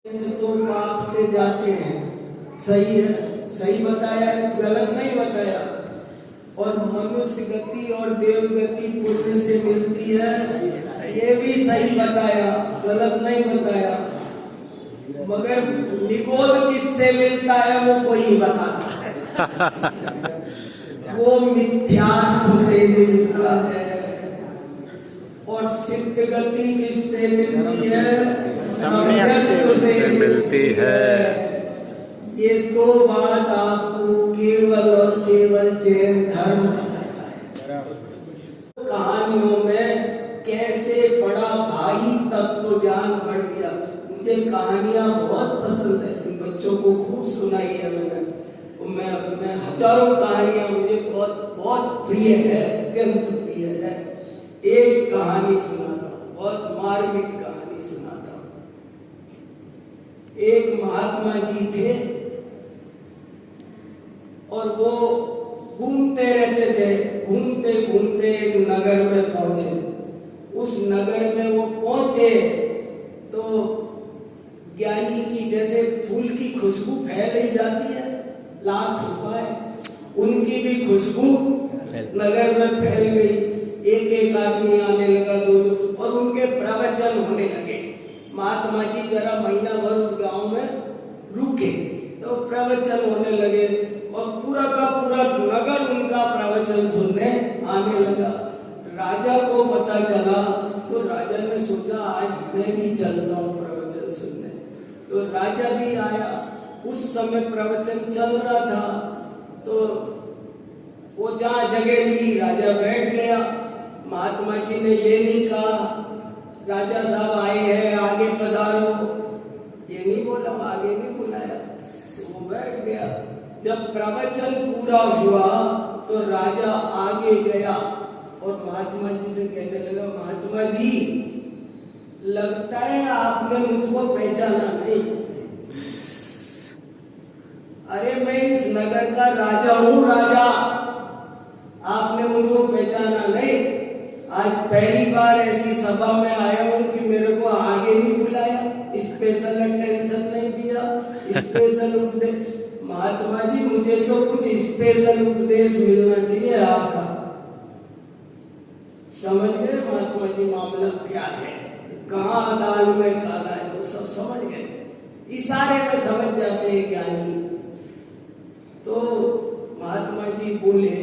तो पाप से जाते हैं, सही है, सही बताया है, गलत नहीं बताया। और मनुष्य गति और देव गति पुण्य से मिलती है, ये भी सही बताया, गलत नहीं बताया। मगर निगोद किससे मिलता है वो कोई नहीं बताता। वो मिथ्यात्व से मिलता है। और सिद्ध गति किससे मिलती है? सम्यक से मिलती है। ये दो बात आपको केवल और केवल जैन धर्म बताता है। कहानियों में कैसे बड़ा भारी तत्व ज्ञान बढ़ गया। मुझे कहानियां बहुत पसंद है, बच्चों को खूब सुनाई है मैंने। मैं हजारों कहानियां मुझे बहुत बहुत प्रिय है, अत्यंत प्रिय है। एक कहानी सुनाता हूँ, बहुत मार्मिक कहानी सुनाता हूँ। एक महात्मा जी थे और वो घूमते रहते थे। घूमते घूमते एक नगर में पहुंचे। उस नगर में वो पहुंचे तो ज्ञानी की जैसे फूल की खुशबू फैल ही जाती है, लाख छुपाए, उनकी भी खुशबू नगर में फैल गई। एक एक आदमी आने लगा, दो दो, और उनके प्रवचन होने लगे। महात्मा जी जरा महीना भर उस गांव में रुके तो प्रवचन होने लगे और पूरा का पूरा नगर उनका प्रवचन सुनने आने लगा। राजा को पता चला तो राजा ने सोचा आज मैं भी चलता हूँ प्रवचन सुनने। तो राजा भी आया। उस समय प्रवचन चल रहा था तो वो जहाँ जगह मिली राजा बैठ गया। महात्मा जी ने ये नहीं कहा राजा साहब आए हैं आगे पधारो, ये नहीं बोला, आगे नहीं बुलाया, तो वो बैठ गया। जब प्रवचन पूरा हुआ तो राजा आगे गया और महात्मा जी से कहने लगा, महात्मा जी लगता है आपने मुझको पहचाना नहीं। अरे मैं इस नगर का राजा हूँ, राजा, आपने मुझको पहचाना नहीं। आज पहली बार ऐसी सभा में आया हूँ कि मेरे को आगे नहीं बुलाया, स्पेशल अटेंशन नहीं दिया, स्पेशल उपदेश। महात्मा जी मुझे तो कुछ स्पेशल उपदेश मिलना चाहिए आपका। समझ गए महात्मा जी मामला क्या है, कहाँ दाल में काला है, वो सब समझ गए। इशारे में समझ जाते हैं ज्ञानी। तो महात्मा जी बोले,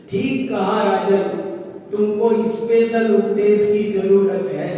ठीक कहा राजन, तुमको स्पेशल उपदेश की जरूरत है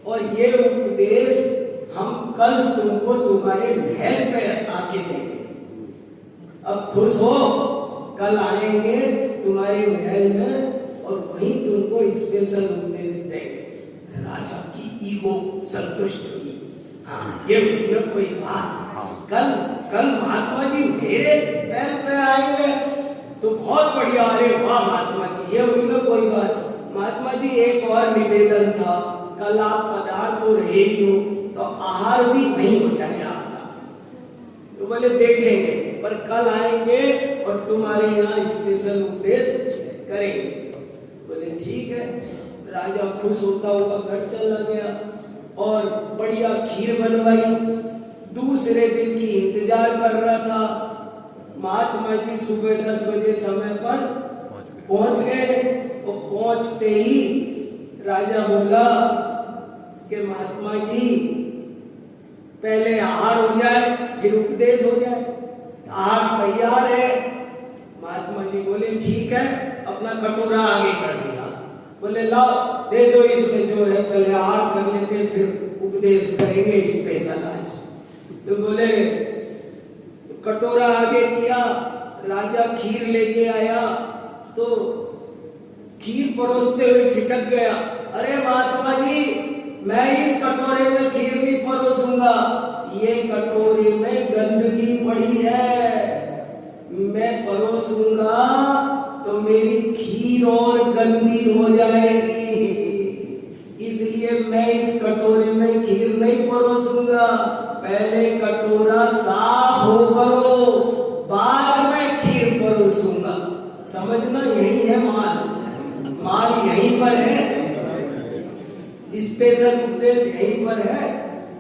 और ये उपदेश हम कल तुमको तुम्हारे महल पे आके देंगे। अब खुश हो, कल आएंगे तुम्हारे महल में और वहीं तुमको स्पेशल उपदेश देंगे। राजा की ईगो संतुष्ट हुई। हाँ ये भी न कोई बात, कल महात्मा जी मेरे महल पे आएंगे तो बहुत बढ़िया। अरे वाह महात्मा जी, ये हुई ना कोई बात। महात्मा जी एक और निवेदन था, कल आप पधार तो रहे ही हो तो आहार भी वहीं हो जाए आपका। तो बोले देखेंगे, पर कल आएंगे और तुम्हारे यहाँ स्पेशल उपदेश करेंगे। बोले ठीक है। राजा खुश होता हुआ घर चला गया और बढ़िया खीर बनवाई। दूसरे दिन की इंतजार कर रहा था। महात्मा जी सुबह 10 बजे समय पर पहुंच गए और पहुंचते ही राजा बोला कि महात्मा जी पहले आहार हो जाए फिर उपदेश हो जाए। आहार तैयार है। महात्मा जी बोले ठीक है, अपना कटोरा आगे कर दिया। बोले लाओ दे दो, इसमें जो है पहले आहार कर लेते फिर उपदेश करेंगे स्पेशल आज। तो बोले कटोरा आगे किया। राजा खीर लेके आया तो खीर परोसते हुए ठिठक गया। अरे महात्मा जी मैं इस कटोरे में खीर नहीं परोसूंगा, ये कटोरे में गंदगी पड़ी है, मैं परोसूंगा तो मेरी खीर और गंदी हो जाएगी, इसलिए मैं इस कटोरे में खीर नहीं परोसूंगा। पहले कटोरा साफ हो करो, बाद में खीर परोसूंगा। समझना यही है माल यहीं पर है, स्पेशल उपदेश यहीं पर है।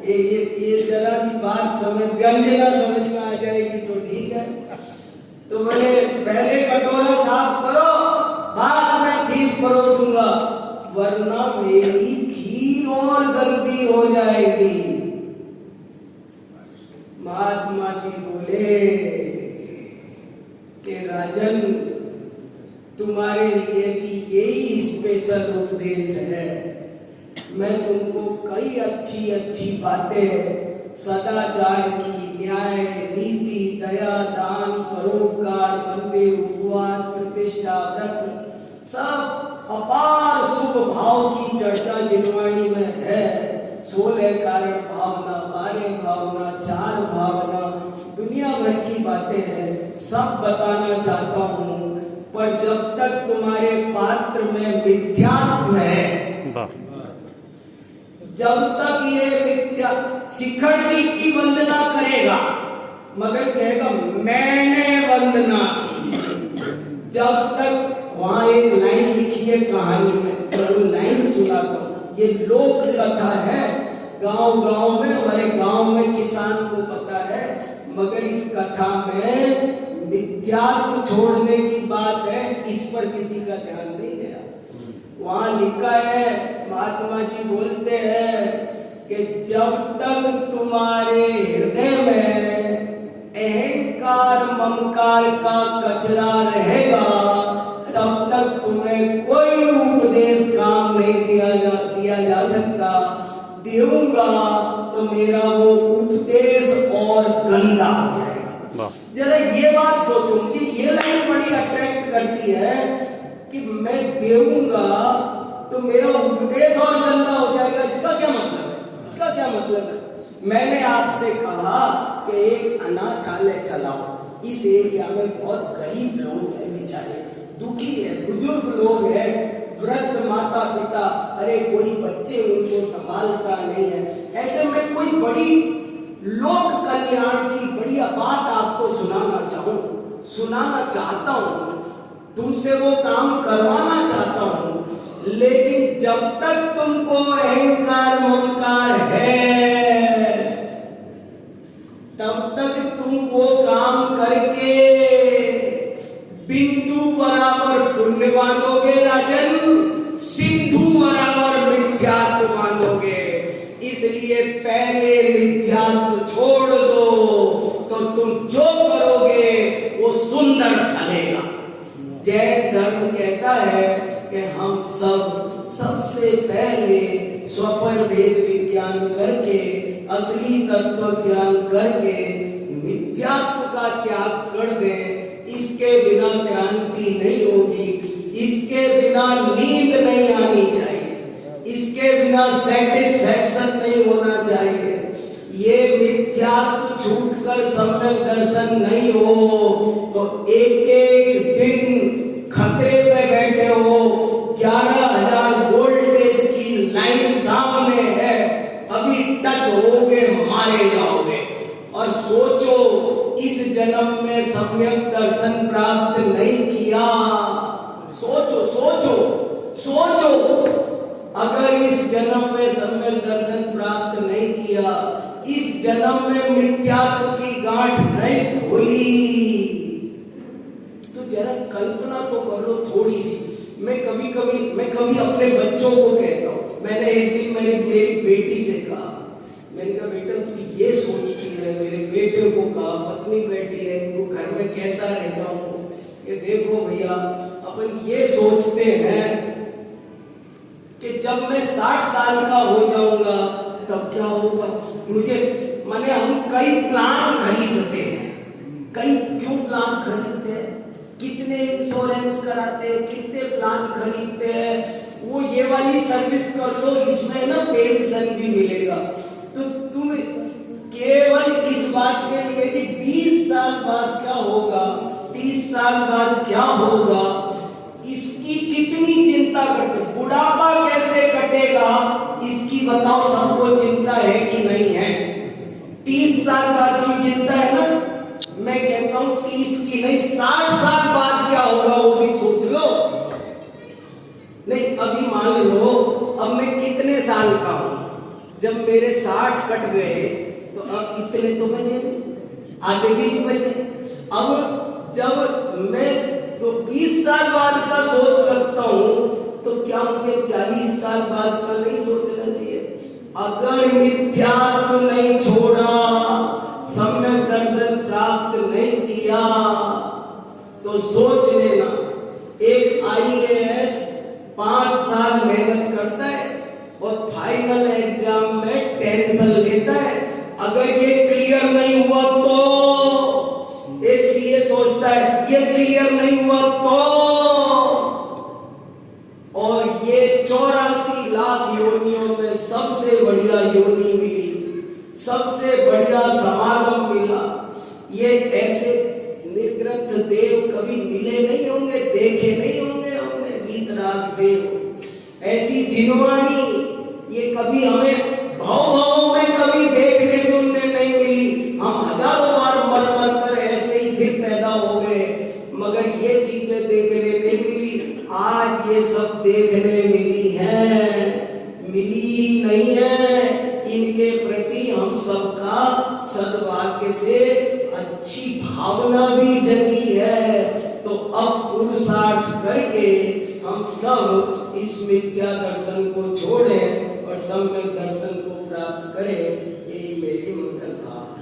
ये जरा सी बात समझ व्यंजना समझ में आ जाएगी तो ठीक है। तो बोले पहले कटोरा साफ करो, बाद में खीर परोसूंगा, वरना मेरी खीर और गंदी हो जाएगी। महात्मा जी बोले कि राजन, तुम्हारे लिए भी यही स्पेशल उपदेश है। मैं तुमको कई अच्छी अच्छी बातें सदाचार की, न्याय, नीति, दया, दान, परोपकार, मंदिर, उपवास, प्रतिष्ठा, व्रत, सब अपार शुभ भाव की चर्चा जिनवाणी में है। 16 कारण भावना, 12 भावना, 4 भावना, दुनिया भर की बातें हैं, सब बताना चाहता हूँ। पर जब तक तुम्हारे पात्र में मिथ्यात्व है, जब तक ये मिथ्या, शिखर जी की वंदना करेगा मगर कहेगा मैंने वंदना की। जब तक, वहां एक लाइन लिखी है कहानी में, तो लाइन सुनाता हूं। ये लोक कथा है, गांव गांव में, हमारे गांव में किसान को पता है, मगर इस कथा में मिथ्यात्व छोड़ने की बात है, इस पर किसी का ध्यान नहीं गया। वहां लिखा है, महात्मा जी बोलते हैं कि जब तक तुम्हारे हृदय में अहंकार ममकार का कचरा रहेगा, तब तक तुम्हें कोई उपदेश काम नहीं दिया जा सकता। दूंगा तो मेरा वो उपदेश और गंदा हो जाएगा। जरा ये बात सोचो, मुझे ये लाइन बड़ी अट्रैक्ट करती है कि मैं देऊंगा तो मेरा उपदेश और गंदा हो जाएगा। इसका क्या मतलब है? इसका क्या मतलब है? मैंने आपसे कहा कि एक अनाथालय चलाओ। इस एरिया में बहुत गरीब लोग हैं, बेचारे दुखी है, बुजुर्ग लोग हैं, वृद्ध माता पिता, अरे कोई बच्चे उनको संभालता नहीं है। ऐसे में कोई बड़ी लोक कल्याण की बढ़िया बात आपको सुनाना चाहता हूँ, तुमसे वो काम करवाना चाहता हूँ। लेकिन जब तक तुमको अहंकार ममकार है, तब तक तुम वो काम करके बिंदु बराबर पुण्य बांधोगे राजन, सिंधु बराबर मिथ्यात्व बांधोगे। इसलिए पहले मिथ्यात्व छोड़ दो, तो तुम जो करोगे वो सुंदर फलेगा। जैन धर्म कहता है कि हम सबसे पहले स्वपर भेद विज्ञान करके, असली तत्व ज्ञान करके मिथ्यात्व का त्याग कर दें। इसके बिना क्रांति नहीं होगी, इसके बिना नींद नहीं आनी चाहिए, इसके बिना सेटिस्फैक्शन नहीं होना चाहिए। ये मिथ्यात्व छूटकर सम्यक दर्शन नहीं हो तो एक एक दिन खतरे पे बैठे हो। 11,000 वोल्टेज की लाइन सामने है, अभी टच होगे मारे जाओगे। और सोचो, इस जन्म में सम्यक दर्शन प्राप्त नहीं किया, सोचो सोचो सोचो, अगर इस जन्म में सम्यक दर्शन प्राप्त नहीं किया, इस जन्म में मिथ्यात्व की गांठ नहीं खोली, तो जरा कल्पना तो कर लो थोड़ी सी। मैं कभी अपने बच्चों को कहता हूँ, मैंने एक दिन मेरी बेटी से कहा, मैंने कहा बेटा तू ये सोचती है, मेरे बेटे को कहा, पत्नी बैठी है, इनको घर में कहता रहता हूँ कि देखो भैया, अपन ये सोचते हैं कि जब मैं 60 साल का हो जाऊंगा तब क्या होगा। माने हम कई प्लान खरीदते हैं, क्यों प्लान खरीदते हैं, कितने इंश्योरेंस कराते हैं, कितने प्लान खरीदते हैं। वो ये वाली सर्विस कर लो, इसमें ना पेंशन भी मिलेगा। तो तुम केवल इस बात के लिए कि 20 साल बाद क्या होगा, 30 साल बाद क्या होगा, इसकी कितनी चिंता करते। बुढ़ापा कैसे कटेगा इसकी बताओ, सबको चिंता है कि नहीं है? 30 साल बाद की चिंता है ना। मैं कहता हूं 30 की नहीं, 60 साल बाद क्या होगा वो भी सोच लो। नहीं, अभी मान लो अब मैं कितने साल का हूं, जब मेरे 60 कट गए तो अब इतने तो बचे नहीं, आधे भी नहीं बचे। अब जब मैं तो 20 साल बाद का सोच सकता हूं, तो क्या मुझे 40 साल बाद का नहीं सोचना चाहिए? अगर मिथ्यात्व नहीं छोड़ा, सम्यक दर्शन प्राप्त नहीं किया, तो सोच लेना एक IAS 5 साल मेहनत करता है और फाइनल एग्जाम में टेंशन लेता है। अगर ये क्लियर नहीं हुआ तो एक CA सोचता है ये क्लियर नहीं हुआ तो, और ये 84 लाख योनियों में सबसे बढ़िया योनि मिली, सबसे बढ़िया समागम मिला। ये ऐसे निर्ग्रंथ देव कभी मिले नहीं होंगे, देखे नहीं होंगे हमने, गीतराज देव ऐसी जिनवाणी ये कभी हमें भाव में कभी देखने सुनने नहीं मिली। हम हजारों बार मर मर कर ऐसे ही फिर पैदा हो गए, मगर ये चीजें देखने नहीं मिली। आज ये सब देखने मिली है, मिली नहीं है। इनके प्रति हम सबका सद्भाग्य से अच्छी भावना भी जगी है। तो अब पुरुषार्थ करके हम सब इस मिथ्या दर्शन को छोड़ें और सम्यक दर्शन को प्राप्त करें। यही मेरी मंगल था।